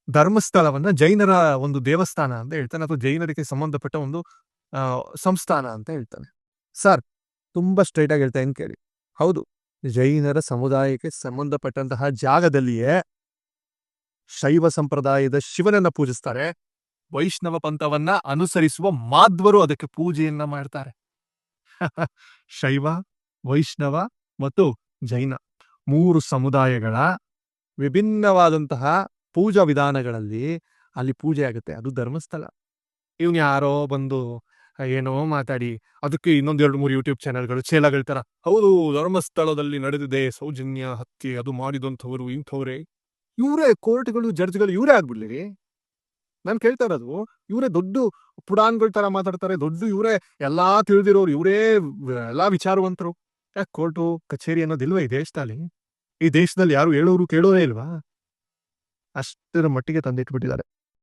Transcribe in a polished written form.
ಧರ್ಮಸ್ಥಳವನ್ನ ಜೈನರ ಒಂದು ದೇವಸ್ಥಾನ ಅಂತ ಹೇಳ್ತಾನೆ, ಅಥವಾ ಜೈನರಿಗೆ ಸಂಬಂಧಪಟ್ಟ ಒಂದು ಸಂಸ್ಥಾನ ಅಂತ ಹೇಳ್ತಾನೆ. ಸರ್, ತುಂಬಾ ಸ್ಟ್ರೈಟ್ ಆಗಿ ಹೇಳ್ತಾ ಏನ್ ಕೇಳಿ. ಹೌದು, ಜೈನರ ಸಮುದಾಯಕ್ಕೆ ಸಂಬಂಧಪಟ್ಟಂತಹ ಜಾಗದಲ್ಲಿಯೇ ಶೈವ ಸಂಪ್ರದಾಯದ ಶಿವನನ್ನ ಪೂಜಿಸ್ತಾರೆ. ವೈಷ್ಣವ ಪಂಥವನ್ನ ಅನುಸರಿಸುವ ಮಾಧ್ವರು ಅದಕ್ಕೆ ಪೂಜೆಯನ್ನ ಮಾಡ್ತಾರೆ. ಶೈವ, ವೈಷ್ಣವ ಮತ್ತು ಜೈನ 3 ಸಮುದಾಯಗಳ ವಿಭಿನ್ನವಾದಂತಹ ಪೂಜಾ ವಿಧಾನಗಳಲ್ಲಿ ಅಲ್ಲಿ ಪೂಜೆ ಆಗುತ್ತೆ. ಅದು ಧರ್ಮಸ್ಥಳ. ಇವನ್ ಯಾರೋ ಬಂದು ಏನೋ ಮಾತಾಡಿ ಅದಕ್ಕೆ ಇನ್ನೊಂದ್ 2-3 ಯೂಟ್ಯೂಬ್ ಚಾನೆಲ್ಗಳು ಚೇಲಗಳ ತರ, ಹೌದು ಧರ್ಮಸ್ಥಳದಲ್ಲಿ ನಡೆದಿದೆ ಸೌಜನ್ಯ ಹತ್ಯೆ, ಅದು ಮಾಡಿದಂಥವ್ರು ಇಂಥವ್ರೆ. ಇವರೇ ಕೋರ್ಟ್ಗಳು, ಜಡ್ಜ್ಗಳು ಇವರೇ ಆಗ್ಬಿಡ್ಲಿ. ನಾನು ಕೇಳ್ತಾ ಇರೋದು, ಇವರೇ ದೊಡ್ಡ ಪುರಾಣಗಳ ತರ ಮಾತಾಡ್ತಾರೆ, ದೊಡ್ಡ ಇವರೇ ಎಲ್ಲಾ ತಿಳಿದಿರೋರು, ಇವರೇ ಎಲ್ಲಾ ವಿಚಾರವಂತರು. ಯಾಕೆ ಕೋರ್ಟು ಕಚೇರಿ ಅನ್ನೋದಿಲ್ವಾ ಈ ದೇಶದಲ್ಲಿ? ಈ ದೇಶದಲ್ಲಿ ಯಾರು ಹೇಳೋರು ಕೇಳೋರೇ ಇಲ್ವಾ? ಅಷ್ಟರ ಮಟ್ಟಿಗೆ ತಂದಿಟ್ಬಿಟ್ಟಿದ್ದಾರೆ.